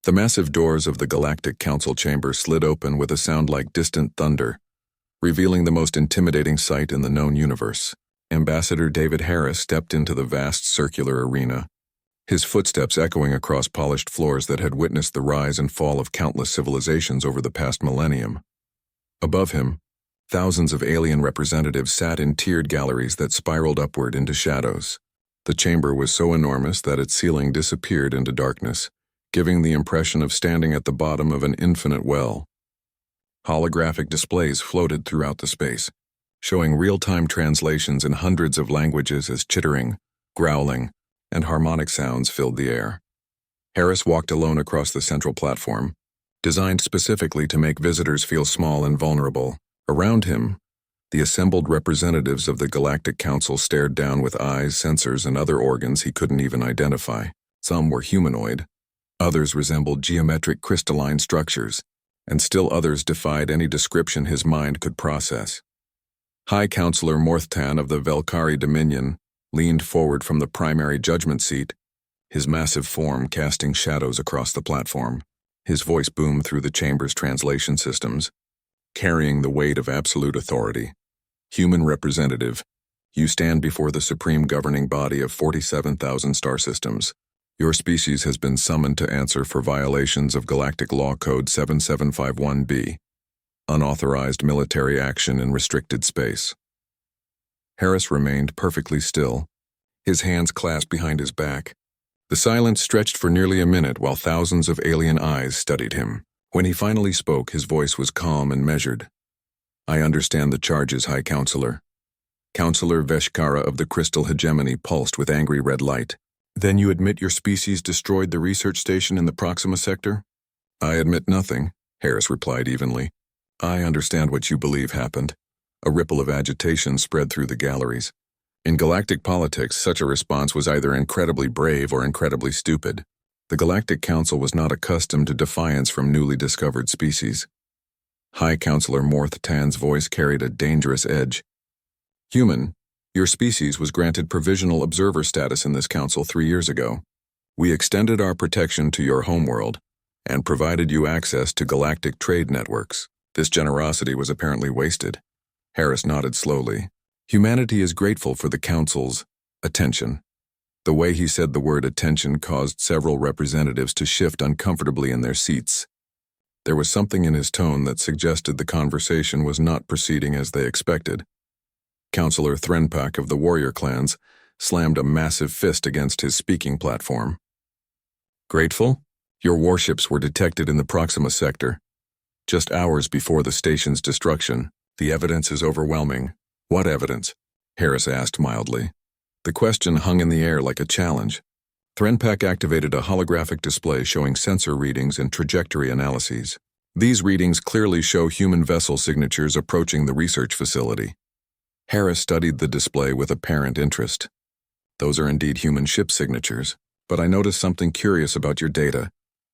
The massive doors of the Galactic Council chamber slid open with a sound like distant thunder, revealing the most intimidating sight in the known universe. Ambassador David Harris stepped into the vast circular arena, his footsteps echoing across polished floors that had witnessed the rise and fall of countless civilizations over the past millennium. Above him, thousands of alien representatives sat in tiered galleries that spiraled upward into shadows. The chamber was so enormous that its ceiling disappeared into darkness, giving the impression of standing at the bottom of an infinite well. Holographic displays floated throughout the space, showing real-time translations in hundreds of languages as chittering, growling, and harmonic sounds filled the air. Harris walked alone across the central platform, designed specifically to make visitors feel small and vulnerable. Around him, the assembled representatives of the Galactic Council stared down with eyes, sensors, and other organs he couldn't even identify. Some were humanoid, others resembled geometric crystalline structures, and still others defied any description his mind could process. High Counselor Morthtan of the Velkari Dominion leaned forward from the primary judgment seat, his massive form casting shadows across the platform. His voice boomed through the chamber's translation systems, carrying the weight of absolute authority. Human representative, you stand before the supreme governing body of 47,000 star systems. Your species has been summoned to answer for violations of Galactic Law Code 7751B, unauthorized military action in restricted space. Harris remained perfectly still, his hands clasped behind his back. The silence stretched for nearly a minute while thousands of alien eyes studied him. When he finally spoke, his voice was calm and measured. I understand the charges, High Counselor. Counselor Veshkara of the Crystal Hegemony pulsed with angry red light. Then you admit your species destroyed the research station in the Proxima sector? I admit nothing, Harris replied evenly. I understand what you believe happened. A ripple of agitation spread through the galleries. In galactic politics, such a response was either incredibly brave or incredibly stupid. The Galactic Council was not accustomed to defiance from newly discovered species. High Counselor Morthtan's voice carried a dangerous edge. Human, your species was granted provisional observer status in this council 3 years ago. We extended our protection to your homeworld and provided you access to galactic trade networks. This generosity was apparently wasted. Harris nodded slowly. Humanity is grateful for the Council's attention. The way he said the word attention caused several representatives to shift uncomfortably in their seats. There was something in his tone that suggested the conversation was not proceeding as they expected. Counselor Threnpak of the warrior clans slammed a massive fist against his speaking platform. Grateful? Your warships were detected in the Proxima sector, just hours before the station's destruction. The evidence is overwhelming. What evidence? Harris asked mildly. The question hung in the air like a challenge. Threnpak activated a holographic display showing sensor readings and trajectory analyses. These readings clearly show human vessel signatures approaching the research facility. Harris studied the display with apparent interest. Those are indeed human ship signatures, but I noticed something curious about your data.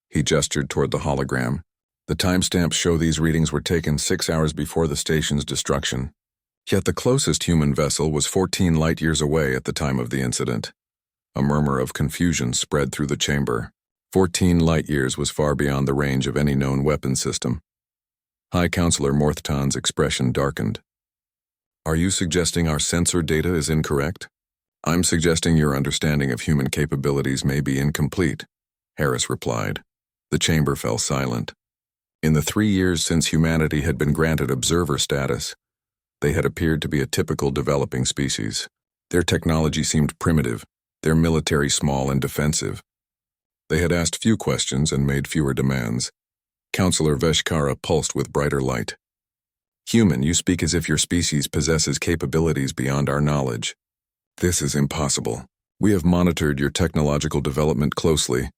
He gestured toward the hologram. The timestamps show these readings were taken 6 hours before the station's destruction. Yet the closest human vessel was 14 light-years away at the time of the incident. A murmur of confusion spread through the chamber. 14 light-years was far beyond the range of any known weapon system. High Counselor Morthtan's expression darkened. Are you suggesting our sensor data is incorrect? I'm suggesting your understanding of human capabilities may be incomplete, Harris replied. The chamber fell silent. In the 3 years since humanity had been granted observer status, they had appeared to be a typical developing species. Their technology seemed primitive, their military small and defensive. They had asked few questions and made fewer demands. Counselor Veshkara pulsed with brighter light. Human, you speak as if your species possesses capabilities beyond our knowledge. This is impossible. We have monitored your technological development closely.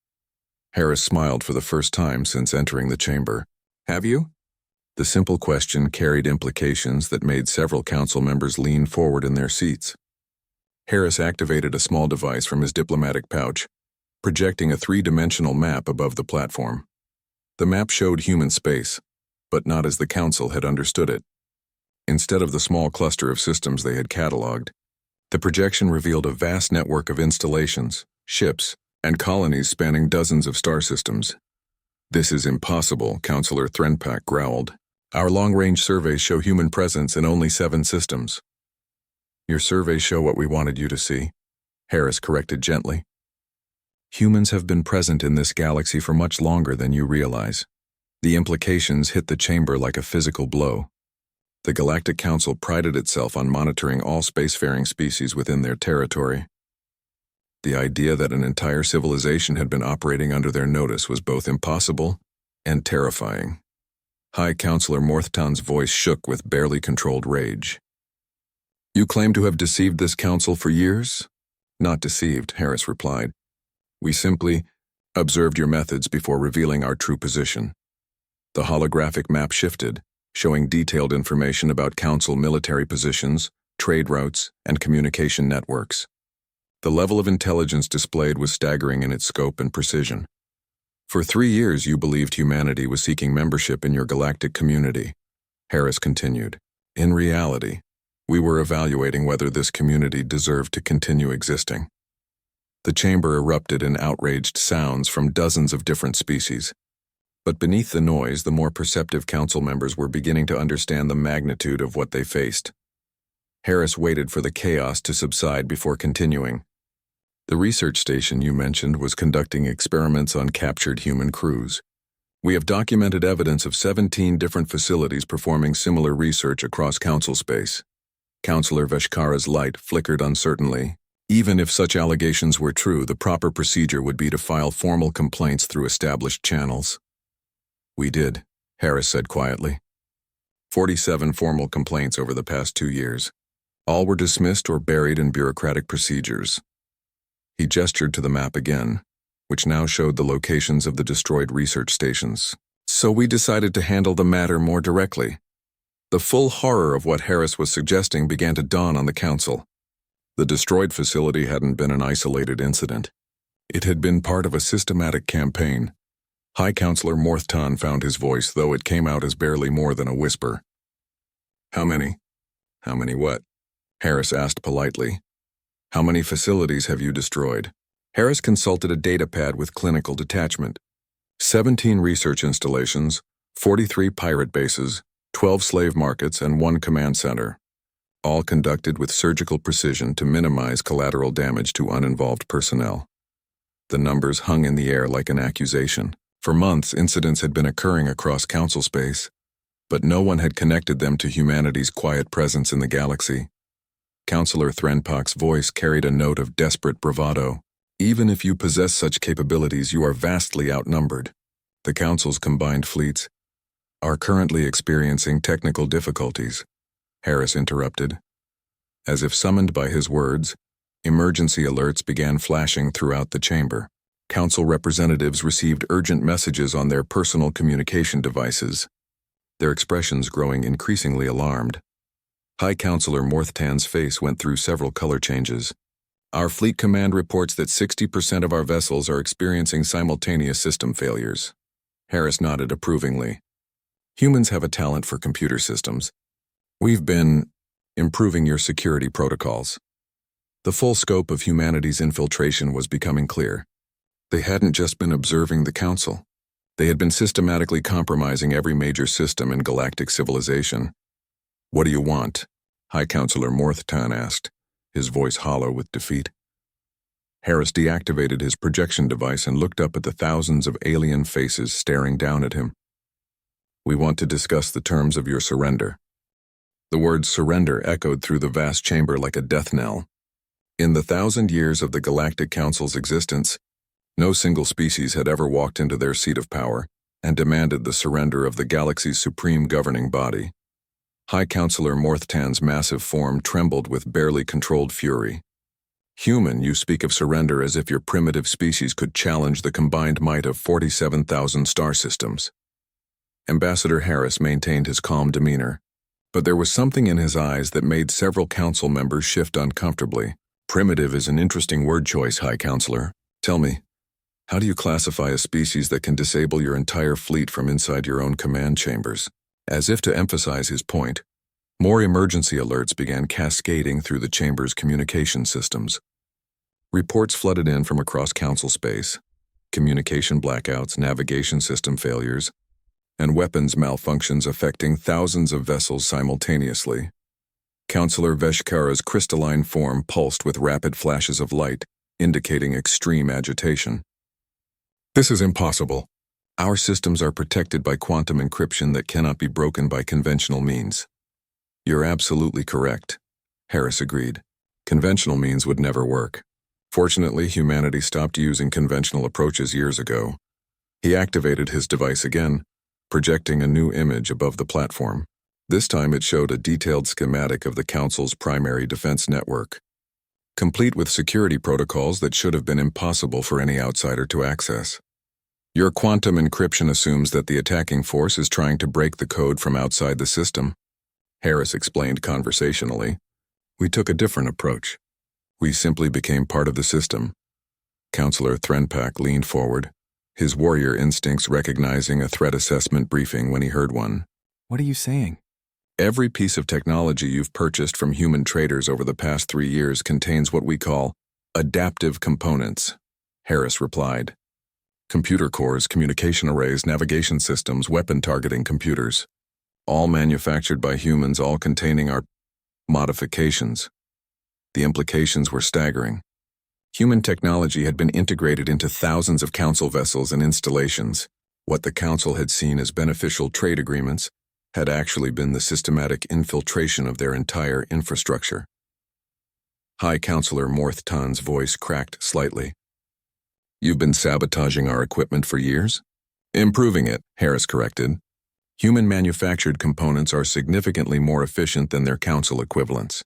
Harris smiled for the first time since entering the chamber. Have you? The simple question carried implications that made several council members lean forward in their seats. Harris activated a small device from his diplomatic pouch, projecting a 3-dimensional map above the platform. The map showed human space, but not as the council had understood it. Instead of the small cluster of systems they had catalogued, the projection revealed a vast network of installations, ships, and colonies spanning dozens of star systems. "This is impossible," Counselor Threnpak growled. "Our long-range surveys show human presence in only 7 systems." "Your surveys show what we wanted you to see," Harris corrected gently. "Humans have been present in this galaxy for much longer than you realize." The implications hit the chamber like a physical blow. The Galactic Council prided itself on monitoring all spacefaring species within their territory. The idea that an entire civilization had been operating under their notice was both impossible and terrifying. High Counselor Morthtan's voice shook with barely controlled rage. "You claim to have deceived this council for years?" "Not deceived," Harris replied. "We simply observed your methods before revealing our true position." The holographic map shifted, showing detailed information about Council military positions, trade routes, and communication networks. The level of intelligence displayed was staggering in its scope and precision. "For 3 years you believed humanity was seeking membership in your galactic community," Harris continued. "In reality, we were evaluating whether this community deserved to continue existing." The chamber erupted in outraged sounds from dozens of different species. But beneath the noise, the more perceptive council members were beginning to understand the magnitude of what they faced. Harris waited for the chaos to subside before continuing. "The research station you mentioned was conducting experiments on captured human crews. We have documented evidence of 17 different facilities performing similar research across council space." Counselor Veshkara's light flickered uncertainly. "Even if such allegations were true, the proper procedure would be to file formal complaints through established channels." "We did," Harris said quietly. 47 formal complaints over the past 2 years. All were dismissed or buried in bureaucratic procedures. He gestured to the map again, which now showed the locations of the destroyed research stations. "So we decided to handle the matter more directly." The full horror of what Harris was suggesting began to dawn on the council. The destroyed facility hadn't been an isolated incident. It had been part of a systematic campaign. High Counselor Morthtan found his voice, though it came out as barely more than a whisper. "How many?" "How many what?" Harris asked politely. "How many facilities have you destroyed?" Harris consulted a datapad with clinical detachment. 17 research installations, 43 pirate bases, 12 slave markets, and 1 command center. All conducted with surgical precision to minimize collateral damage to uninvolved personnel. The numbers hung in the air like an accusation. For months, incidents had been occurring across council space, but no one had connected them to humanity's quiet presence in the galaxy. Counselor Threnpak's voice carried a note of desperate bravado. "Even if you possess such capabilities, you are vastly outnumbered. The Council's combined fleets are currently experiencing technical difficulties," Harris interrupted. As if summoned by his words, emergency alerts began flashing throughout the chamber. Council representatives received urgent messages on their personal communication devices, their expressions growing increasingly alarmed. High Counselor Morthtan's face went through several color changes. "Our fleet command reports that 60% of our vessels are experiencing simultaneous system failures." Harris nodded approvingly. "Humans have a talent for computer systems. We've been improving your security protocols." The full scope of humanity's infiltration was becoming clear. They hadn't just been observing the Council. They had been systematically compromising every major system in galactic civilization. "What do you want?" High Counselor Morthtan asked, his voice hollow with defeat. Harris deactivated his projection device and looked up at the thousands of alien faces staring down at him. "We want to discuss the terms of your surrender." The word surrender echoed through the vast chamber like a death knell. In the 1,000 years of the Galactic Council's existence, no single species had ever walked into their seat of power and demanded the surrender of the galaxy's supreme governing body. High Counselor Morthtan's massive form trembled with barely controlled fury. "Human, you speak of surrender as if your primitive species could challenge the combined might of 47,000 star systems." Ambassador Harris maintained his calm demeanor, but there was something in his eyes that made several council members shift uncomfortably. "Primitive is an interesting word choice, High Counselor. Tell me, how do you classify a species that can disable your entire fleet from inside your own command chambers?" As if to emphasize his point, more emergency alerts began cascading through the chamber's communication systems. Reports flooded in from across council space. communication blackouts, navigation system failures, and weapons malfunctions affecting thousands of vessels simultaneously. Counselor Veshkara's crystalline form pulsed with rapid flashes of light, indicating extreme agitation. This is impossible. Our systems are protected by quantum encryption that cannot be broken by conventional means. You're absolutely correct, Harris agreed. Conventional means would never work. Fortunately, humanity stopped using conventional approaches years ago. He activated his device again, projecting a new image above the platform. This time it showed a detailed schematic of the Council's primary defense network, complete with security protocols that should have been impossible for any outsider to access. Your quantum encryption assumes that the attacking force is trying to break the code from outside the system, Harris explained conversationally. We took a different approach. We simply became part of the system. Counselor Threnpak leaned forward, his warrior instincts recognizing a threat assessment briefing when he heard one. What are you saying? Every piece of technology you've purchased from human traders over the past 3 years contains what we call adaptive components, Harris replied. Computer cores, communication arrays, navigation systems, weapon targeting computers, all manufactured by humans, all containing our modifications. The implications were staggering. Human technology had been integrated into thousands of Council vessels and installations. What the Council had seen as beneficial trade agreements had actually been the systematic infiltration of their entire infrastructure. High Counselor Morth Tan's voice cracked slightly. You've been sabotaging our equipment for years? Improving it, Harris corrected. Human-manufactured components are significantly more efficient than their Council equivalents.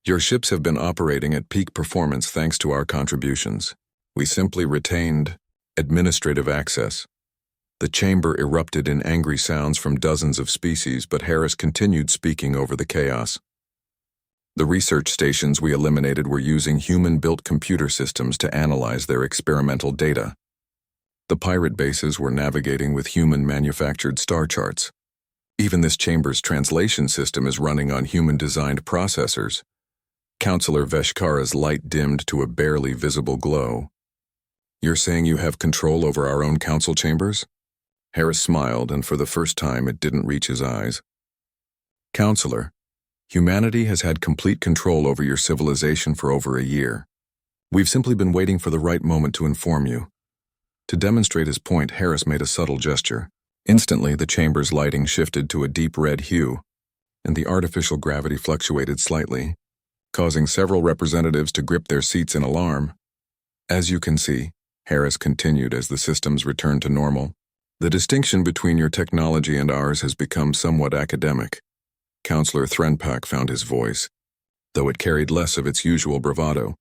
Your ships have been operating at peak performance thanks to our contributions. We simply retained administrative access. The chamber erupted in angry sounds from dozens of species, but Harris continued speaking over the chaos. The research stations we eliminated were using human-built computer systems to analyze their experimental data. The pirate bases were navigating with human-manufactured star charts. Even this chamber's translation system is running on human-designed processors. Counselor Veshkara's light dimmed to a barely visible glow. You're saying you have control over our own council chambers? Harris smiled, and for the first time it didn't reach his eyes. Counselor, humanity has had complete control over your civilization for over a year. We've simply been waiting for the right moment to inform you. To demonstrate his point, Harris made a subtle gesture. Instantly, the chamber's lighting shifted to a deep red hue, and the artificial gravity fluctuated slightly, causing several representatives to grip their seats in alarm. As you can see, Harris continued as the systems returned to normal, the distinction between your technology and ours has become somewhat academic. Counselor Threnpak found his voice, though it carried less of its usual bravado.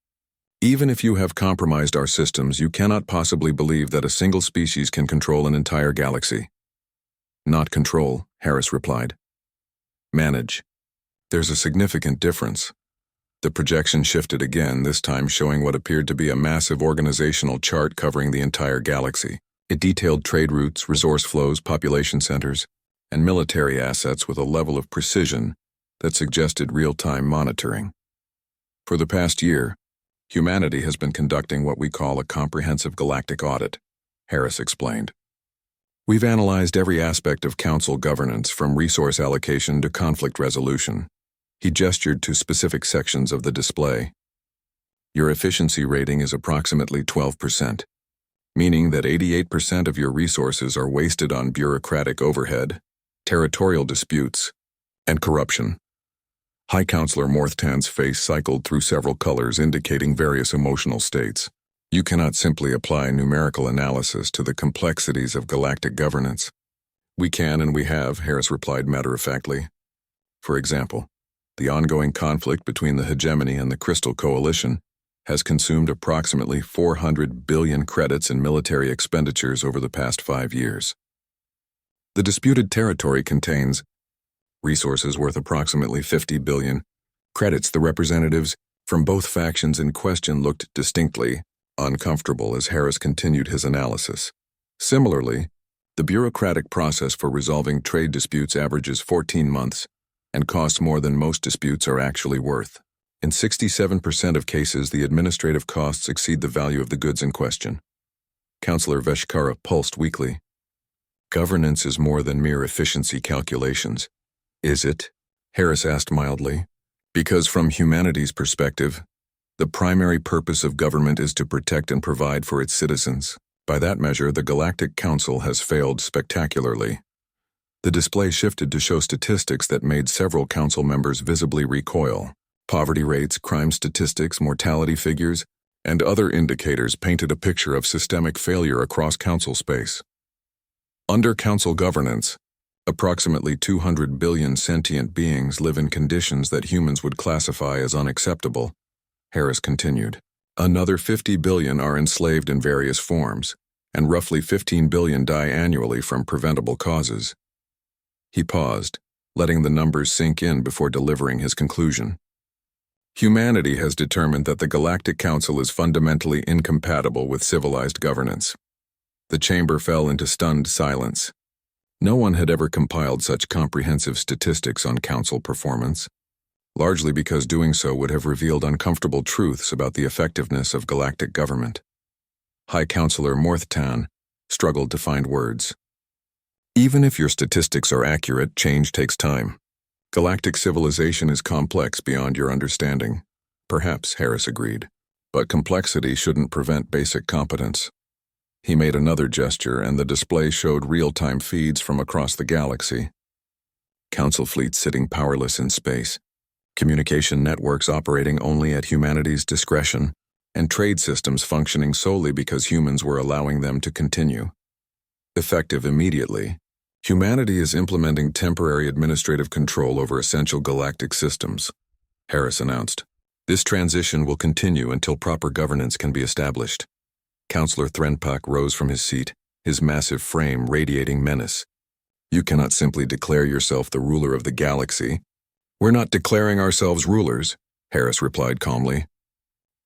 Even if you have compromised our systems, you cannot possibly believe that a single species can control an entire galaxy. Not control, Harris replied. Manage. There's a significant difference. The projection shifted again, this time showing what appeared to be a massive organizational chart covering the entire galaxy. It detailed trade routes, resource flows, population centers, and military assets with a level of precision that suggested real-time monitoring. For the past year, humanity has been conducting what we call a comprehensive galactic audit, Harris explained. We've analyzed every aspect of Council governance, from resource allocation to conflict resolution. He gestured to specific sections of the display. Your efficiency rating is approximately 12%, meaning that 88% of your resources are wasted on bureaucratic overhead, territorial disputes, and corruption. High Counselor Morthtan's face cycled through several colors indicating various emotional states. You cannot simply apply numerical analysis to the complexities of galactic governance. We can and we have, Harris replied matter-of-factly. For example, the ongoing conflict between the hegemony and the Crystal Coalition has consumed approximately 400 billion credits in military expenditures over the past 5 years. The disputed territory contains resources worth approximately 50 billion credits. The representatives from both factions in question looked distinctly uncomfortable as Harris continued his analysis. Similarly, the bureaucratic process for resolving trade disputes averages 14 months and costs more than most disputes are actually worth. In 67% of cases, the administrative costs exceed the value of the goods in question. Counselor Veshkara pulsed weakly. Governance is more than mere efficiency calculations. Is it? Harris asked mildly. Because from humanity's perspective, the primary purpose of government is to protect and provide for its citizens. By that measure, the Galactic Council has failed spectacularly. The display shifted to show statistics that made several council members visibly recoil. Poverty rates, crime statistics, mortality figures, and other indicators painted a picture of systemic failure across council space. Under council governance, approximately 200 billion sentient beings live in conditions that humans would classify as unacceptable, Harris continued. Another 50 billion are enslaved in various forms, and roughly 15 billion die annually from preventable causes. He paused, letting the numbers sink in before delivering his conclusion. Humanity has determined that the Galactic Council is fundamentally incompatible with civilized governance. The chamber fell into stunned silence. No one had ever compiled such comprehensive statistics on council performance, largely because doing so would have revealed uncomfortable truths about the effectiveness of galactic government. High Counselor Morthtan struggled to find words. Even if your statistics are accurate, change takes time. Galactic civilization is complex beyond your understanding. Perhaps, Harris agreed, but complexity shouldn't prevent basic competence. He made another gesture, and the display showed real-time feeds from across the galaxy. Council fleets sitting powerless in space, communication networks operating only at humanity's discretion, and trade systems functioning solely because humans were allowing them to continue. Effective immediately, humanity is implementing temporary administrative control over essential galactic systems, Harris announced. This transition will continue until proper governance can be established. Counselor Threnpak rose from his seat, his massive frame radiating menace. You cannot simply declare yourself the ruler of the galaxy. We're not declaring ourselves rulers, Harris replied calmly.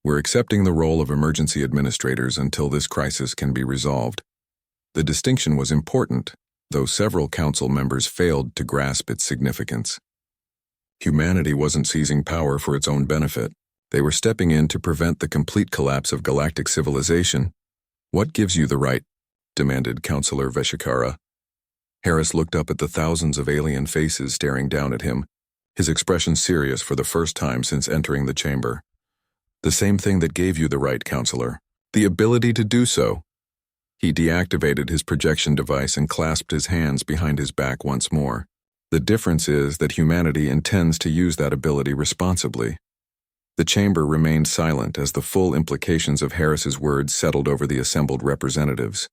We're accepting the role of emergency administrators until this crisis can be resolved. The distinction was important, though several council members failed to grasp its significance. Humanity wasn't seizing power for its own benefit. They were stepping in to prevent the complete collapse of galactic civilization. What gives you the right? Demanded Counselor Veshkara. Harris looked up at the thousands of alien faces staring down at him, his expression serious for the first time since entering the chamber. The same thing that gave you the right, Counselor. The ability to do so. He deactivated his projection device and clasped his hands behind his back once more. The difference is that humanity intends to use that ability responsibly. The chamber remained silent as the full implications of Harris's words settled over the assembled representatives.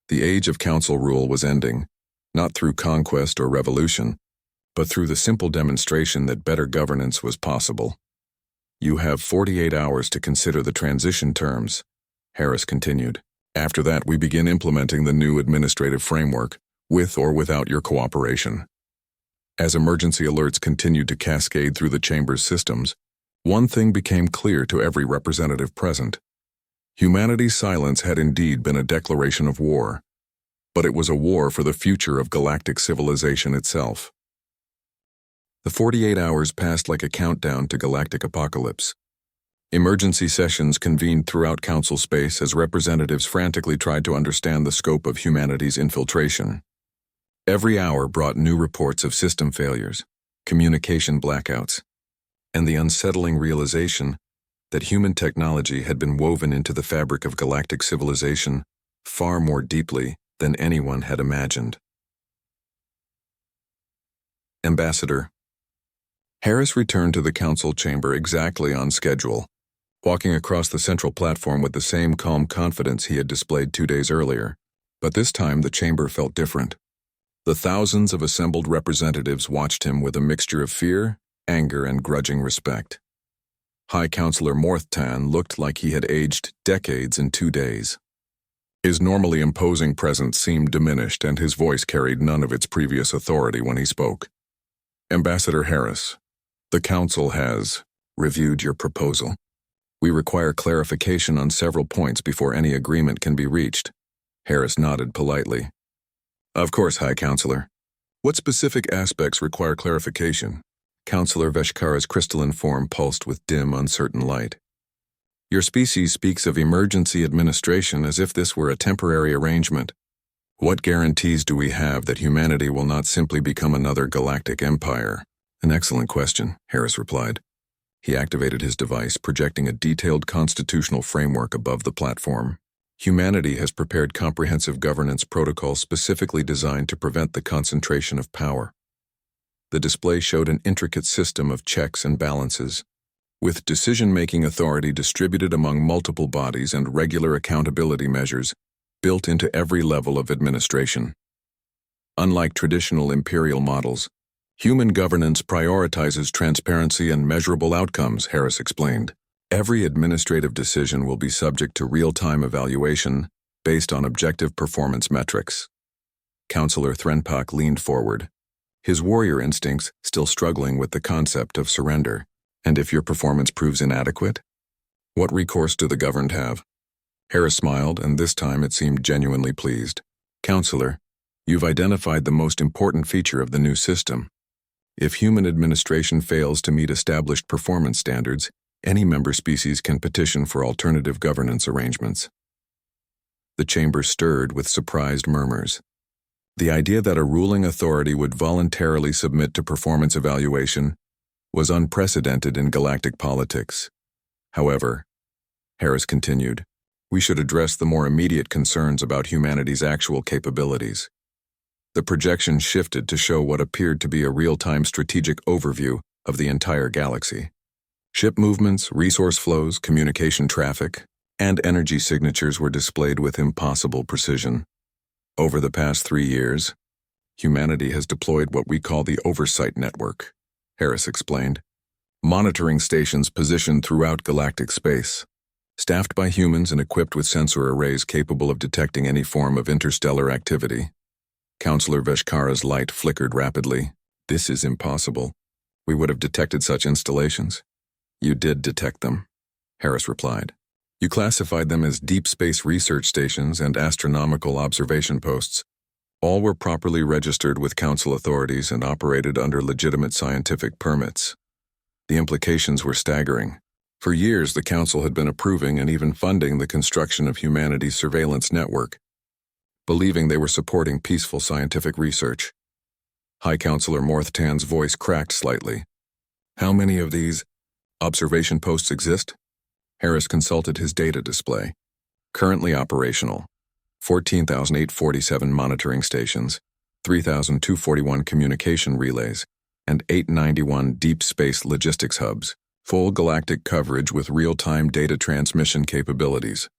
The age of council rule was ending, not through conquest or revolution, but through the simple demonstration that better governance was possible. You have 48 hours to consider the transition terms, Harris continued. After that, we begin implementing the new administrative framework, with or without your cooperation. As emergency alerts continued to cascade through the chamber's systems, one thing became clear to every representative present. Humanity's silence had indeed been a declaration of war, but it was a war for the future of galactic civilization itself. The 48 hours passed like a countdown to galactic apocalypse. Emergency sessions convened throughout council space as representatives frantically tried to understand the scope of humanity's infiltration. Every hour brought new reports of system failures, communication blackouts, and the unsettling realization that human technology had been woven into the fabric of galactic civilization far more deeply than anyone had imagined. Ambassador. Harris returned to the council chamber exactly on schedule, walking across the central platform with the same calm confidence he had displayed 2 days earlier. But this time the chamber felt different. The thousands of assembled representatives watched him with a mixture of fear, anger, and grudging respect. High Counselor Morthtan looked like he had aged decades in 2 days. His normally imposing presence seemed diminished, and his voice carried none of its previous authority when he spoke. Ambassador Harris, the Council has reviewed your proposal. We require clarification on several points before any agreement can be reached. Harris nodded politely. Of course, High Counselor. What specific aspects require clarification? Counselor Veshkara's crystalline form pulsed with dim, uncertain light. Your species speaks of emergency administration as if this were a temporary arrangement. What guarantees do we have that humanity will not simply become another galactic empire? An excellent question, Harris replied. He activated his device, projecting a detailed constitutional framework above the platform. Humanity has prepared comprehensive governance protocols specifically designed to prevent the concentration of power. The display showed an intricate system of checks and balances, with decision-making authority distributed among multiple bodies and regular accountability measures built into every level of administration. Unlike traditional imperial models, human governance prioritizes transparency and measurable outcomes, Harris explained. Every administrative decision will be subject to real-time evaluation based on objective performance metrics. Counselor Threnpak leaned forward, his warrior instincts still struggling with the concept of surrender. And if your performance proves inadequate? What recourse do the governed have? Harris smiled, and this time it seemed genuinely pleased. Counselor, you've identified the most important feature of the new system. If human administration fails to meet established performance standards, any member species can petition for alternative governance arrangements. The chamber stirred with surprised murmurs. The idea that a ruling authority would voluntarily submit to performance evaluation was unprecedented in galactic politics. However, Harris continued, we should address the more immediate concerns about humanity's actual capabilities. The projection shifted to show what appeared to be a real-time strategic overview of the entire galaxy. Ship movements, resource flows, communication traffic, and energy signatures were displayed with impossible precision. Over the past 3 years, humanity has deployed what we call the Oversight Network, Harris explained. Monitoring stations positioned throughout galactic space, staffed by humans and equipped with sensor arrays capable of detecting any form of interstellar activity. Counselor Veshkara's light flickered rapidly. This is impossible. We would have detected such installations. You did detect them, Harris replied. You classified them as deep space research stations and astronomical observation posts. All were properly registered with council authorities and operated under legitimate scientific permits. The implications were staggering. For years, the council had been approving and even funding the construction of humanity's surveillance network, believing they were supporting peaceful scientific research. High Counselor Morthtan's voice cracked slightly. How many of these observation posts exist? Harris consulted his data display. Currently operational: 14,847 monitoring stations, 3,241 communication relays, and 891 deep space logistics hubs. Full galactic coverage with real-time data transmission capabilities.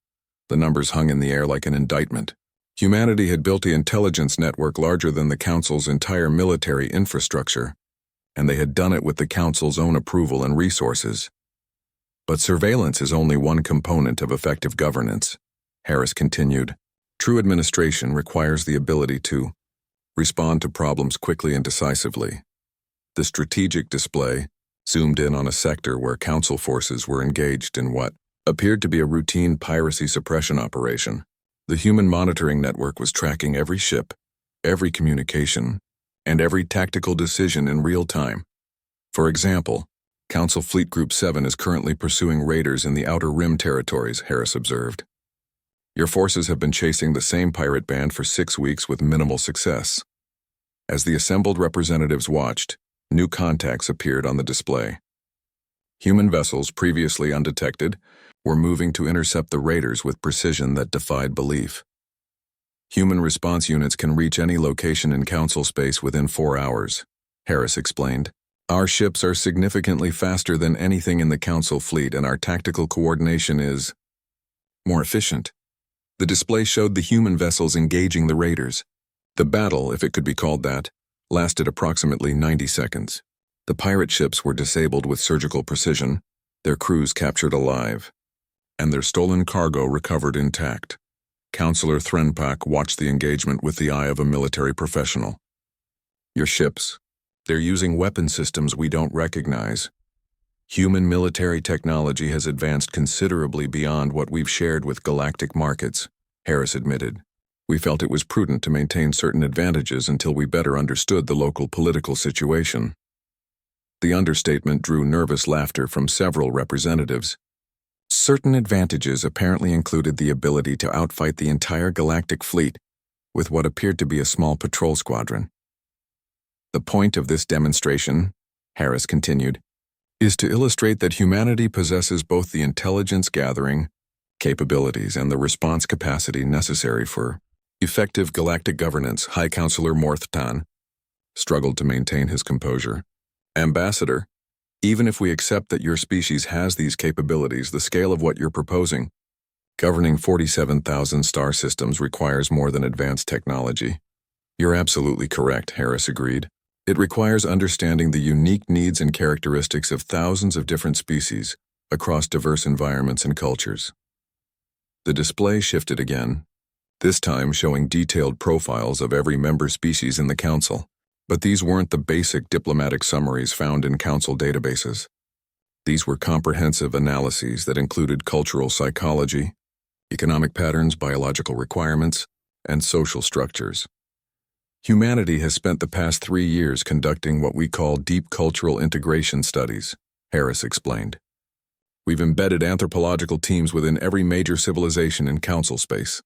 The numbers hung in the air like an indictment. Humanity had built an intelligence network larger than the Council's entire military infrastructure, and they had done it with the Council's own approval and resources. But surveillance is only one component of effective governance, Harris continued. True administration requires the ability to respond to problems quickly and decisively. The strategic display zoomed in on a sector where Council forces were engaged in what appeared to be a routine piracy suppression operation. The human monitoring network was tracking every ship, every communication, and every tactical decision in real time. For example, Council Fleet Group 7 is currently pursuing raiders in the Outer Rim territories, Harris observed. Your forces have been chasing the same pirate band for 6 weeks with minimal success. As the assembled representatives watched, new contacts appeared on the display. Human vessels, previously undetected, were moving to intercept the raiders with precision that defied belief. Human response units can reach any location in Council space within 4 hours, Harris explained. Our ships are significantly faster than anything in the Council fleet, and our tactical coordination is more efficient. The display showed the human vessels engaging the raiders. The battle, if it could be called that, lasted approximately 90 seconds. The pirate ships were disabled with surgical precision, their crews captured alive, and their stolen cargo recovered intact. Counselor Threnpak watched the engagement with the eye of a military professional. Your ships, they're using weapon systems we don't recognize. Human military technology has advanced considerably beyond what we've shared with galactic markets, Harris admitted. We felt it was prudent to maintain certain advantages until we better understood the local political situation. The understatement drew nervous laughter from several representatives. Certain advantages apparently included the ability to outfight the entire galactic fleet with what appeared to be a small patrol squadron. The point of this demonstration, Harris continued, is to illustrate that humanity possesses both the intelligence gathering capabilities and the response capacity necessary for effective galactic governance. High Counselor Morthtan struggled to maintain his composure. Ambassador, even if we accept that your species has these capabilities, the scale of what you're proposing, governing 47,000 star systems, requires more than advanced technology. You're absolutely correct, Harris agreed. It requires understanding the unique needs and characteristics of thousands of different species across diverse environments and cultures. The display shifted again, this time showing detailed profiles of every member species in the Council. But these weren't the basic diplomatic summaries found in Council databases. These were comprehensive analyses that included cultural psychology, economic patterns, biological requirements, and social structures. Humanity has spent the past 3 years conducting what we call deep cultural integration studies, Harris explained. We've embedded anthropological teams within every major civilization in Council space.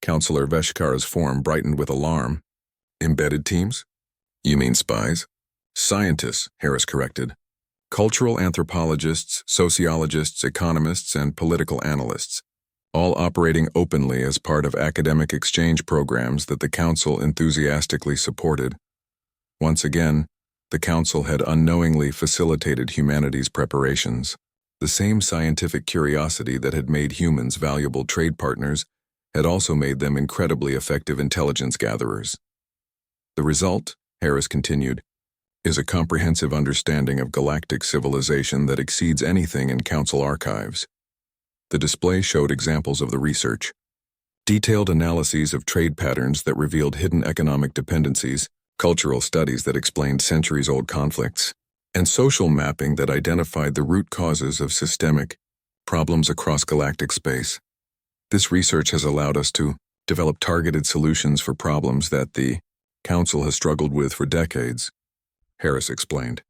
Counselor Veshkara's form brightened with alarm. Embedded teams? You mean spies? Scientists, Harris corrected. Cultural anthropologists, sociologists, economists, and political analysts, all operating openly as part of academic exchange programs that the Council enthusiastically supported. Once again, the Council had unknowingly facilitated humanity's preparations. The same scientific curiosity that had made humans valuable trade partners had also made them incredibly effective intelligence gatherers. The result, Harris continued, is a comprehensive understanding of galactic civilization that exceeds anything in Council archives. The display showed examples of the research, detailed analyses of trade patterns that revealed hidden economic dependencies, cultural studies that explained centuries-old conflicts, and social mapping that identified the root causes of systemic problems across galactic space. This research has allowed us to develop targeted solutions for problems that the Council has struggled with for decades, Harris explained.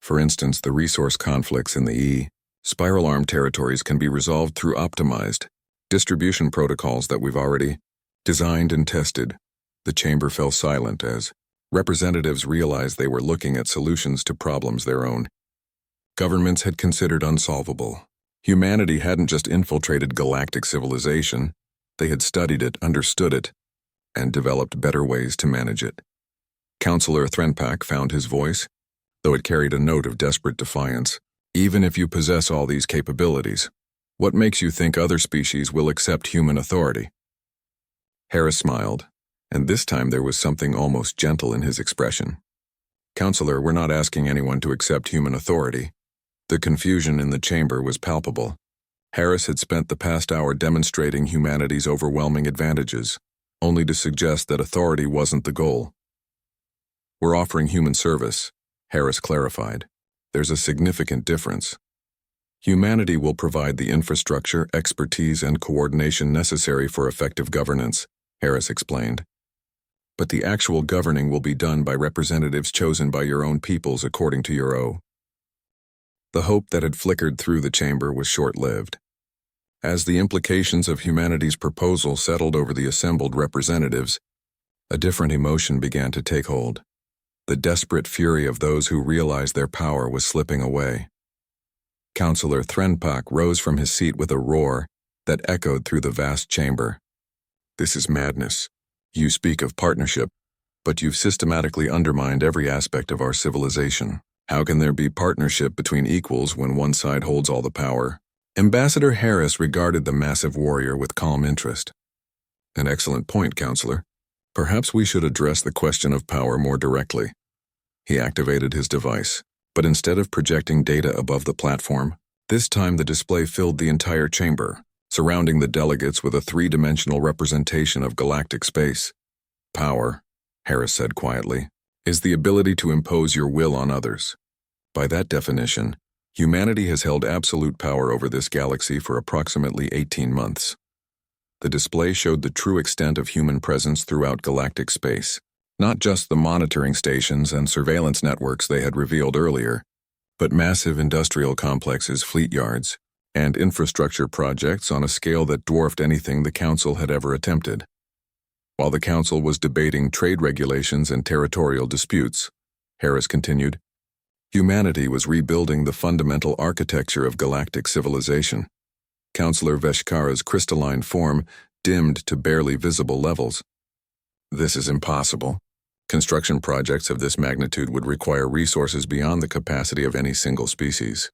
For instance, the resource conflicts in the spiral arm territories can be resolved through optimized distribution protocols that we've already designed and tested. The chamber fell silent as representatives realized they were looking at solutions to problems their own governments had considered unsolvable. Humanity hadn't just infiltrated galactic civilization, they had studied it, understood it, and developed better ways to manage it. Counselor Threnpak found his voice, though it carried a note of desperate defiance. Even if you possess all these capabilities, what makes you think other species will accept human authority? Harris smiled, and this time there was something almost gentle in his expression. Counselor, we're not asking anyone to accept human authority. The confusion in the chamber was palpable. Harris had spent the past hour demonstrating humanity's overwhelming advantages, only to suggest that authority wasn't the goal. We're offering human service, Harris clarified. There's a significant difference. Humanity will provide the infrastructure, expertise, and coordination necessary for effective governance, Harris explained. But the actual governing will be done by representatives chosen by your own peoples according to your own. The hope that had flickered through the chamber was short-lived. As the implications of humanity's proposal settled over the assembled representatives, a different emotion began to take hold. The desperate fury of those who realized their power was slipping away. Counselor Threnpak rose from his seat with a roar that echoed through the vast chamber. This is madness. You speak of partnership, but you've systematically undermined every aspect of our civilization. How can there be partnership between equals when one side holds all the power? Ambassador Harris regarded the massive warrior with calm interest. An excellent point, Counselor. Perhaps we should address the question of power more directly. He activated his device, but instead of projecting data above the platform, this time the display filled the entire chamber, surrounding the delegates with a three-dimensional representation of galactic space. Power, Harris said quietly, is the ability to impose your will on others. By that definition, humanity has held absolute power over this galaxy for approximately 18 months. The display showed the true extent of human presence throughout galactic space, not just the monitoring stations and surveillance networks they had revealed earlier, but massive industrial complexes, fleet yards, and infrastructure projects on a scale that dwarfed anything the Council had ever attempted. While the Council was debating trade regulations and territorial disputes, Harris continued, humanity was rebuilding the fundamental architecture of galactic civilization. Counselor Veshkara's crystalline form dimmed to barely visible levels. This is impossible. Construction projects of this magnitude would require resources beyond the capacity of any single species.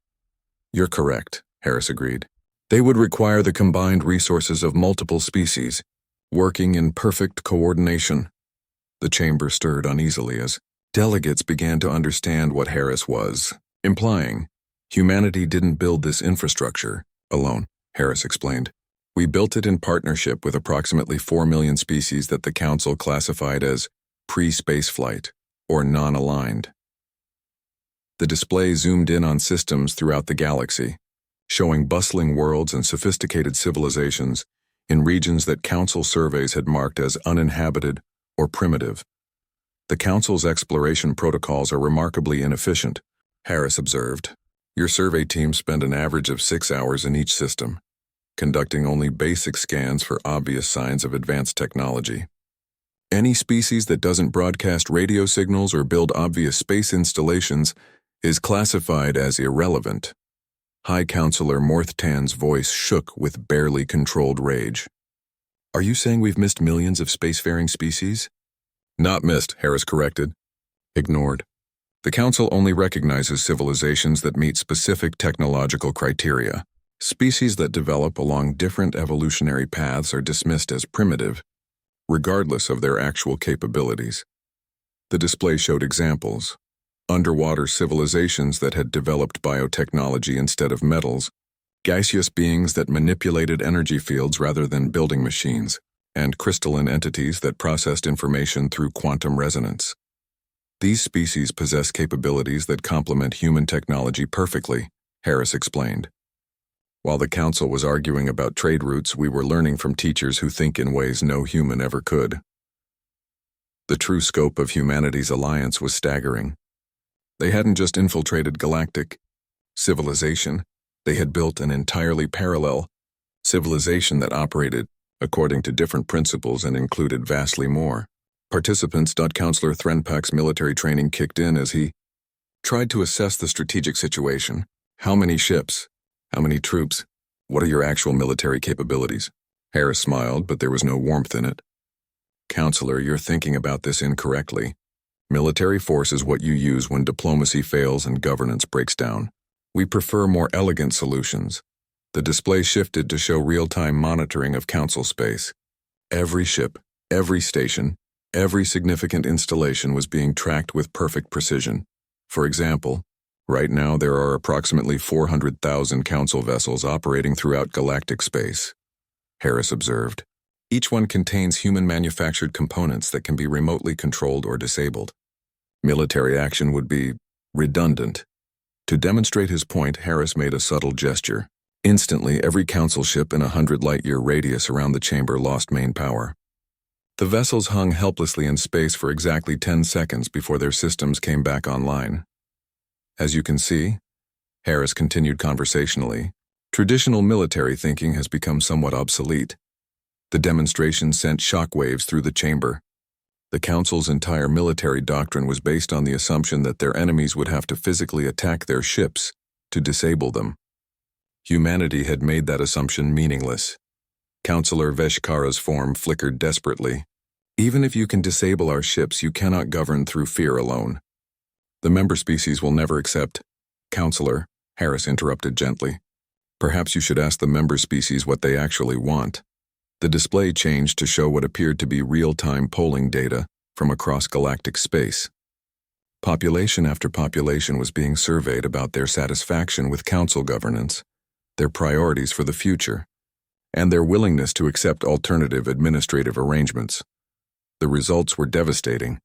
You're correct, Harris agreed. They would require the combined resources of multiple species, working in perfect coordination. The chamber stirred uneasily as delegates began to understand what Harris was implying. Humanity didn't build this infrastructure alone, Harris explained. We built it in partnership with approximately 4 million species that the Council classified as pre-spaceflight, or non-aligned. The display zoomed in on systems throughout the galaxy, showing bustling worlds and sophisticated civilizations in regions that Council surveys had marked as uninhabited or primitive. The Council's exploration protocols are remarkably inefficient, Harris observed. Your survey team spent an average of 6 hours in each system, conducting only basic scans for obvious signs of advanced technology. Any species that doesn't broadcast radio signals or build obvious space installations is classified as irrelevant. High Counselor Morthtan's voice shook with barely controlled rage. Are you saying we've missed millions of spacefaring species? Not missed, Harris corrected. Ignored. The Council only recognizes civilizations that meet specific technological criteria. Species that develop along different evolutionary paths are dismissed as primitive, regardless of their actual capabilities. The display showed examples. Underwater civilizations that had developed biotechnology instead of metals, gaseous beings that manipulated energy fields rather than building machines, and crystalline entities that processed information through quantum resonance. These species possess capabilities that complement human technology perfectly, Harris explained. While the Council was arguing about trade routes, we were learning from teachers who think in ways no human ever could. The true scope of humanity's alliance was staggering. They hadn't just infiltrated galactic civilization, they had built an entirely parallel civilization that operated according to different principles and included vastly more. Participants. Counselor Threnpak's military training kicked in as he tried to assess the strategic situation. How many ships? How many troops? What are your actual military capabilities? Harris smiled, but there was no warmth in it. Counselor, you're thinking about this incorrectly. Military force is what you use when diplomacy fails and governance breaks down. We prefer more elegant solutions. The display shifted to show real-time monitoring of Council space. Every ship, every station, every significant installation was being tracked with perfect precision. For example, right now there are approximately 400,000 Council vessels operating throughout galactic space, Harris observed. Each one contains human-manufactured components that can be remotely controlled or disabled. Military action would be redundant. To demonstrate his point, Harris made a subtle gesture. Instantly, every Council ship in a 100-light-year radius around the chamber lost main power. The vessels hung helplessly in space for exactly 10 seconds before their systems came back online. As you can see, Harris continued conversationally, traditional military thinking has become somewhat obsolete. The demonstration sent shockwaves through the chamber. The Council's entire military doctrine was based on the assumption that their enemies would have to physically attack their ships to disable them. Humanity had made that assumption meaningless. Counselor Veshkara's form flickered desperately. Even if you can disable our ships, you cannot govern through fear alone. The member species will never accept. Counselor, Harris interrupted gently. Perhaps you should ask the member species what they actually want. The display changed to show what appeared to be real-time polling data from across galactic space. Population after population was being surveyed about their satisfaction with Council governance, their priorities for the future, and their willingness to accept alternative administrative arrangements. The results were devastating.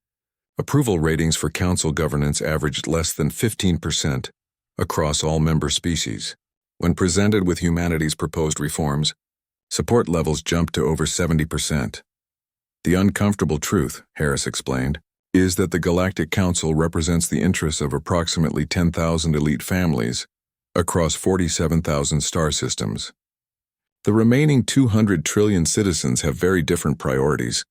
Approval ratings for Council governance averaged less than 15% across all member species. When presented with humanity's proposed reforms, support levels jumped to over 70%. The uncomfortable truth, Harris explained, is that the Galactic Council represents the interests of approximately 10,000 elite families across 47,000 star systems. The remaining 200 trillion citizens have very different priorities.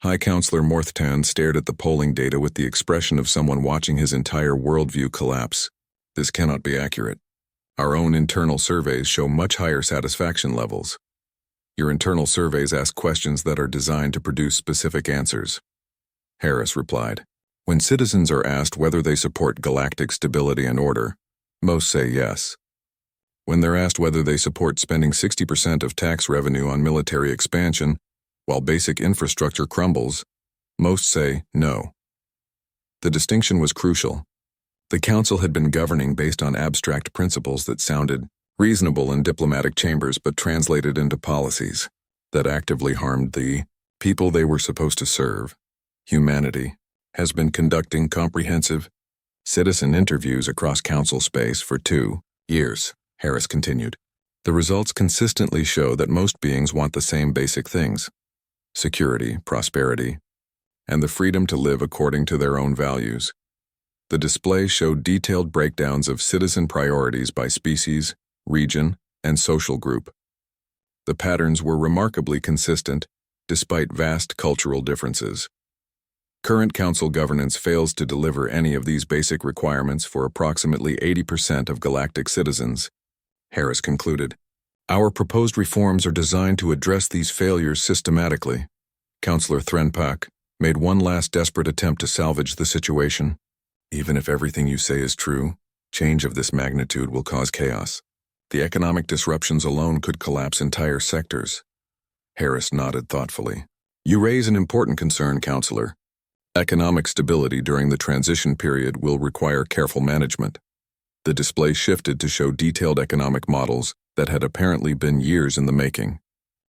High Counselor Morthtan stared at the polling data with the expression of someone watching his entire worldview collapse. This cannot be accurate. Our own internal surveys show much higher satisfaction levels. Your internal surveys ask questions that are designed to produce specific answers. Harris replied. When citizens are asked whether they support galactic stability and order, most say yes. When they're asked whether they support spending 60% of tax revenue on military expansion, while basic infrastructure crumbles, most say no. The distinction was crucial. The Council had been governing based on abstract principles that sounded reasonable in diplomatic chambers but translated into policies that actively harmed the people they were supposed to serve. Humanity has been conducting comprehensive citizen interviews across Council space for 2 years, Harris continued. The results consistently show that most beings want the same basic things: security, prosperity, and the freedom to live according to their own values. The display showed detailed breakdowns of citizen priorities by species, region, and social group. The patterns were remarkably consistent, despite vast cultural differences. Current Council governance fails to deliver any of these basic requirements for approximately 80% of galactic citizens, Harris concluded. Our proposed reforms are designed to address these failures systematically. Councillor Threnpak made one last desperate attempt to salvage the situation. Even if everything you say is true, change of this magnitude will cause chaos. The economic disruptions alone could collapse entire sectors. Harris nodded thoughtfully. You raise an important concern, Councillor. Economic stability during the transition period will require careful management. The display shifted to show detailed economic models that had apparently been years in the making.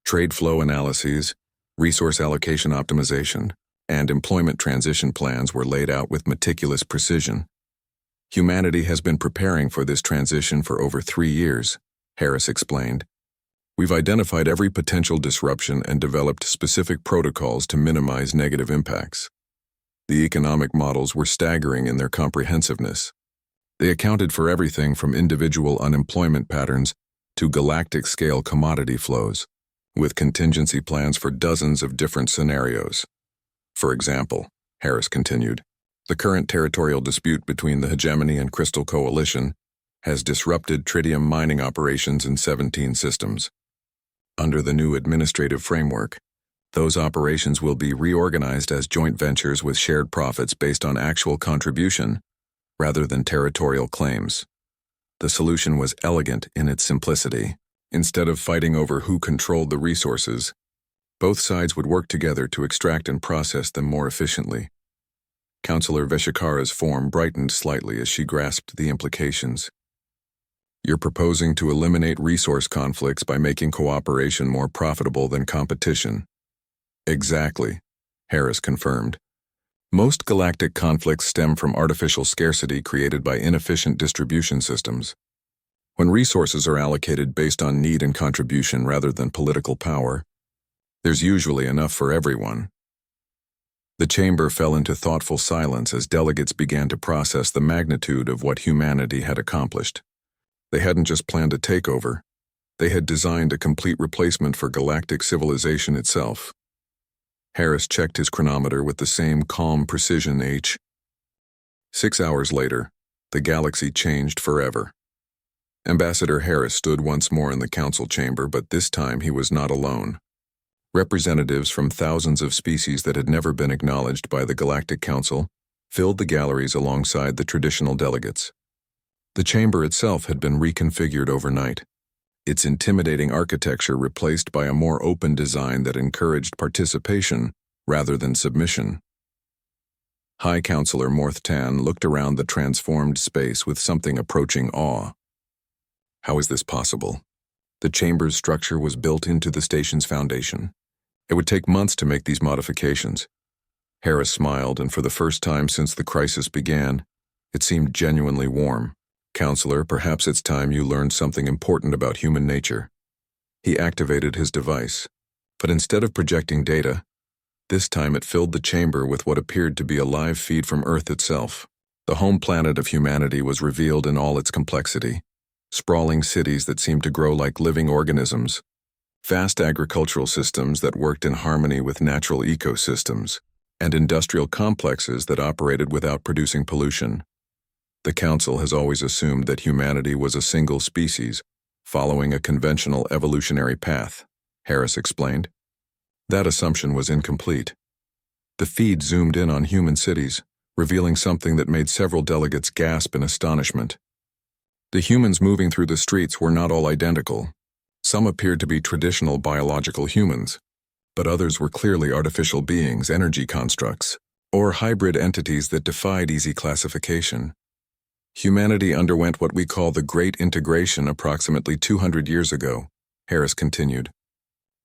Trade flow analyses, resource allocation optimization, and employment transition plans were laid out with meticulous precision. Humanity has been preparing for this transition for over 3 years, Harris explained. We've identified every potential disruption and developed specific protocols to minimize negative impacts. The economic models were staggering in their comprehensiveness. They accounted for everything from individual unemployment patterns to galactic-scale commodity flows, with contingency plans for dozens of different scenarios. For example, Harris continued, the current territorial dispute between the Hegemony and Crystal Coalition has disrupted tritium mining operations in 17 systems. Under the new administrative framework, those operations will be reorganized as joint ventures with shared profits based on actual contribution, rather than territorial claims. The solution was elegant in its simplicity. Instead of fighting over who controlled the resources, both sides would work together to extract and process them more efficiently. Councillor Veshikara's form brightened slightly as she grasped the implications. You're proposing to eliminate resource conflicts by making cooperation more profitable than competition. Exactly, Harris confirmed. Most galactic conflicts stem from artificial scarcity created by inefficient distribution systems. When resources are allocated based on need and contribution rather than political power, there's usually enough for everyone. The chamber fell into thoughtful silence as delegates began to process the magnitude of what humanity had accomplished. They hadn't just planned a takeover, they had designed a complete replacement for galactic civilization itself. Harris checked his chronometer with the same calm precision. 6 hours later, the galaxy changed forever. Ambassador Harris stood once more in the council chamber, but this time he was not alone. Representatives from thousands of species that had never been acknowledged by the Galactic Council filled the galleries alongside the traditional delegates. The chamber itself had been reconfigured overnight, its intimidating architecture replaced by a more open design that encouraged participation rather than submission. High Counselor Morthtan looked around the transformed space with something approaching awe. How is this possible? The chamber's structure was built into the station's foundation. It would take months to make these modifications. Harris smiled, and for the first time since the crisis began, it seemed genuinely warm. Counselor, perhaps it's time you learned something important about human nature. He activated his device, but instead of projecting data, this time it filled the chamber with what appeared to be a live feed from Earth itself. The home planet of humanity was revealed in all its complexity. sprawling cities that seemed to grow like living organisms, vast agricultural systems that worked in harmony with natural ecosystems, and industrial complexes that operated without producing pollution. The Council has always assumed that humanity was a single species, following a conventional evolutionary path, Harris explained. That assumption was incomplete. The feed zoomed in on human cities, revealing something that made several delegates gasp in astonishment. The humans moving through the streets were not all identical. Some appeared to be traditional biological humans, but others were clearly artificial beings, energy constructs, or hybrid entities that defied easy classification. Humanity underwent what we call the Great Integration approximately 200 years ago, Harris continued.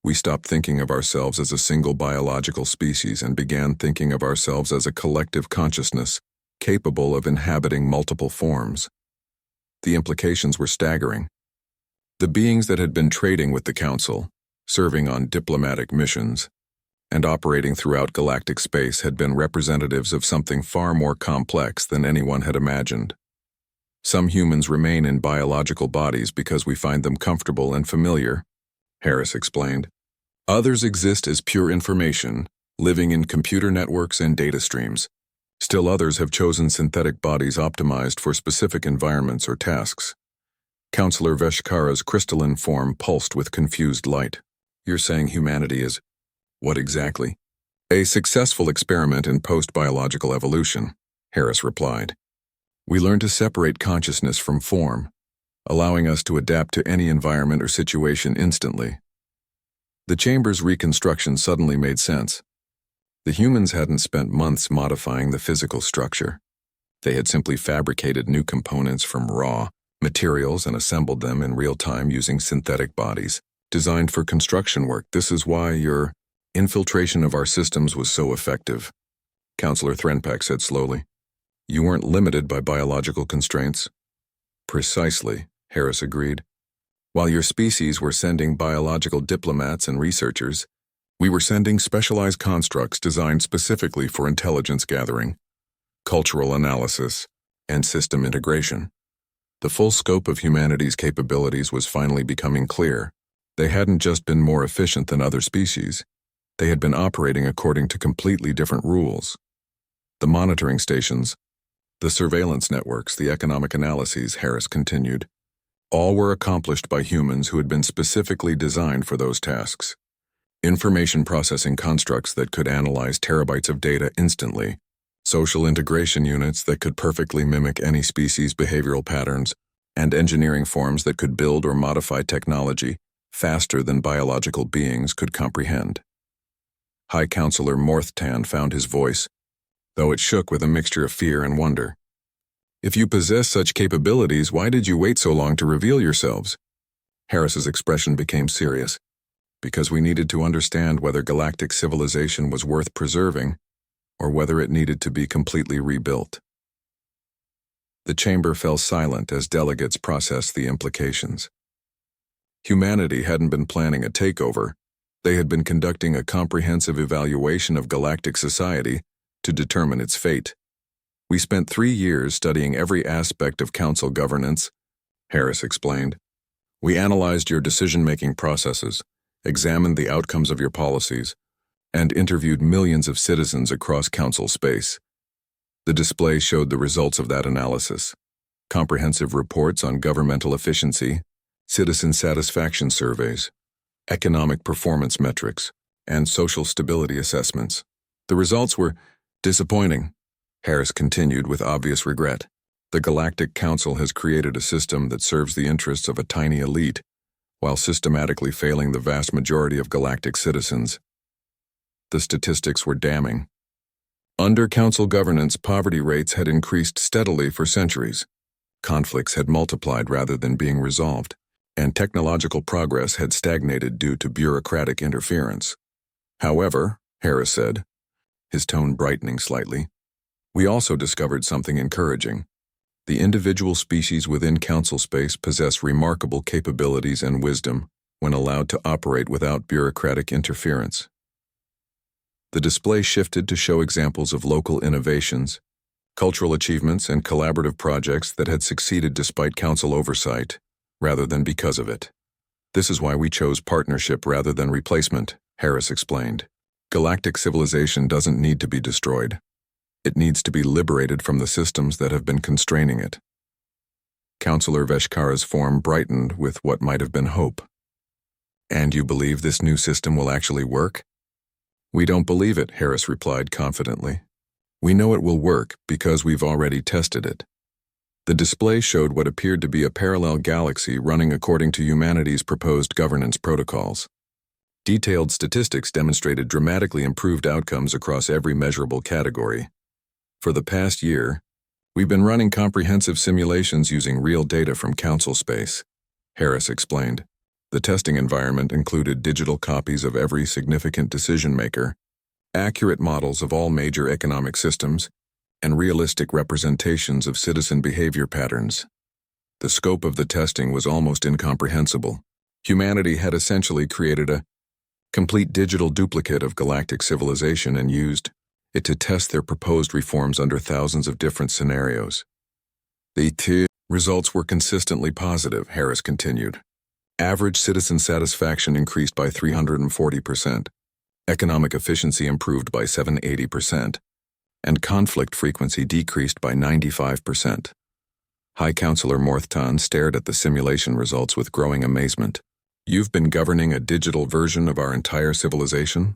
We stopped thinking of ourselves as a single biological species and began thinking of ourselves as a collective consciousness capable of inhabiting multiple forms. The implications were staggering. The beings that had been trading with the Council, serving on diplomatic missions, and operating throughout galactic space had been representatives of something far more complex than anyone had imagined. Some humans remain in biological bodies because we find them comfortable and familiar, Harris explained. Others exist as pure information, living in computer networks and data streams. Still others have chosen synthetic bodies optimized for specific environments or tasks. Counselor Veshkara's crystalline form pulsed with confused light. You're saying humanity is... what exactly? A successful experiment in post-biological evolution, Harris replied. We learn to separate consciousness from form, allowing us to adapt to any environment or situation instantly. The chamber's reconstruction suddenly made sense. The humans hadn't spent months modifying the physical structure. They had simply fabricated new components from raw materials and assembled them in real time using synthetic bodies, designed for construction work. This is why your infiltration of our systems was so effective, Counselor Threnpak said slowly. You weren't limited by biological constraints. Precisely, Harris agreed. While your species were sending biological diplomats and researchers, we were sending specialized constructs designed specifically for intelligence gathering, cultural analysis, and system integration. The full scope of humanity's capabilities was finally becoming clear. They hadn't just been more efficient than other species. They had been operating according to completely different rules. The monitoring stations, the surveillance networks, the economic analyses, Harris continued, all were accomplished by humans who had been specifically designed for those tasks. Information processing constructs that could analyze terabytes of data instantly, social integration units that could perfectly mimic any species' behavioral patterns, and engineering forms that could build or modify technology faster than biological beings could comprehend. High Counselor Morthtan found his voice, though it shook with a mixture of fear and wonder. If you possess such capabilities, why did you wait so long to reveal yourselves? Harris's expression became serious. Because we needed to understand whether galactic civilization was worth preserving, or whether it needed to be completely rebuilt. The chamber fell silent as delegates processed the implications. Humanity hadn't been planning a takeover. They had been conducting a comprehensive evaluation of galactic society to determine its fate. We spent 3 years studying every aspect of council governance, Harris explained. We analyzed your decision-making processes, examined the outcomes of your policies, and interviewed millions of citizens across council space. The display showed the results of that analysis. Comprehensive reports on governmental efficiency, citizen satisfaction surveys, economic performance metrics, and social stability assessments. The results were disappointing, Harris continued with obvious regret. The Galactic Council has created a system that serves the interests of a tiny elite, while systematically failing the vast majority of galactic citizens. The statistics were damning. Under council governance, poverty rates had increased steadily for centuries. Conflicts had multiplied rather than being resolved, and technological progress had stagnated due to bureaucratic interference. However, Harris said, his tone brightening slightly, we also discovered something encouraging. The individual species within council space possess remarkable capabilities and wisdom when allowed to operate without bureaucratic interference. The display shifted to show examples of local innovations, cultural achievements, and collaborative projects that had succeeded despite council oversight. rather than because of it. This is why we chose partnership rather than replacement, Harris explained. Galactic civilization doesn't need to be destroyed. It needs to be liberated from the systems that have been constraining it. Counselor Veshkara's form brightened with what might have been hope. And you believe this new system will actually work? We don't believe it, Harris replied confidently. We know it will work because we've already tested it. The display showed what appeared to be a parallel galaxy running according to humanity's proposed governance protocols. Detailed statistics demonstrated dramatically improved outcomes across every measurable category. For the past year, we've been running comprehensive simulations using real data from Council space, Harris explained. The testing environment included digital copies of every significant decision-maker, accurate models of all major economic systems, and realistic representations of citizen behavior patterns. The scope of the testing was almost incomprehensible. Humanity had essentially created a complete digital duplicate of galactic civilization and used it to test their proposed reforms under thousands of different scenarios. The results were consistently positive, Harris continued. Average citizen satisfaction increased by 340%, economic efficiency improved by 780%, and conflict frequency decreased by 95%. High Counselor Morthton stared at the simulation results with growing amazement. You've been governing a digital version of our entire civilization?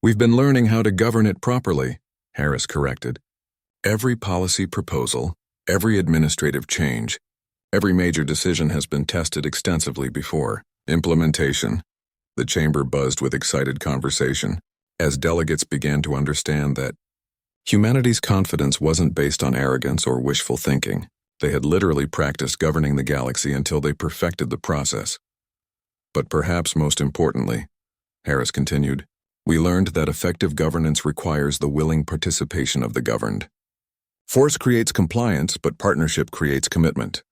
We've been learning how to govern it properly, Harris corrected. Every policy proposal, every administrative change, every major decision has been tested extensively before. Implementation. The chamber buzzed with excited conversation, as delegates began to understand that humanity's confidence wasn't based on arrogance or wishful thinking. They had literally practiced governing the galaxy until they perfected the process. But perhaps most importantly, Harris continued, we learned that effective governance requires the willing participation of the governed. Force creates compliance, but partnership creates commitment.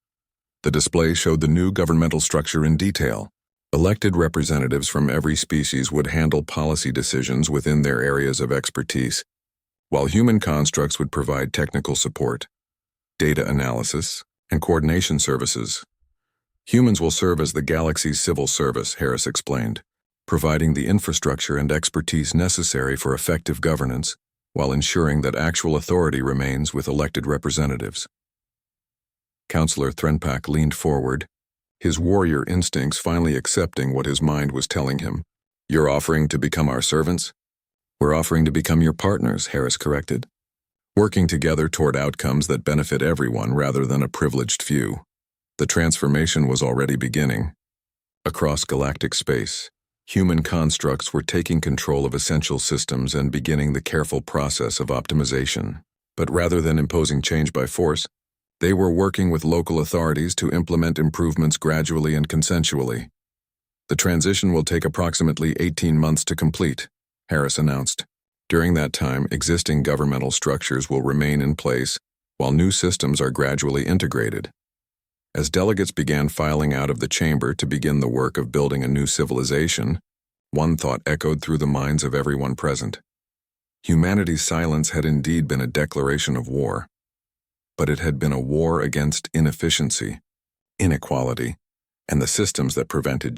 The display showed the new governmental structure in detail. Elected representatives from every species would handle policy decisions within their areas of expertise, while human constructs would provide technical support, data analysis, and coordination services. Humans will serve as the galaxy's civil service, Harris explained, providing the infrastructure and expertise necessary for effective governance while ensuring that actual authority remains with elected representatives. Counselor Threnpak leaned forward, his warrior instincts finally accepting what his mind was telling him. You're offering to become our servants? We're offering to become your partners, Harris corrected, working together toward outcomes that benefit everyone rather than a privileged few. The transformation was already beginning. Across galactic space, human constructs were taking control of essential systems and beginning the careful process of optimization. But rather than imposing change by force, they were working with local authorities to implement improvements gradually and consensually. The transition will take approximately 18 months to complete, Harris announced. During that time, existing governmental structures will remain in place, while new systems are gradually integrated. As delegates began filing out of the chamber to begin the work of building a new civilization, one thought echoed through the minds of everyone present. Humanity's silence had indeed been a declaration of war, but it had been a war against inefficiency, inequality, and the systems that prevented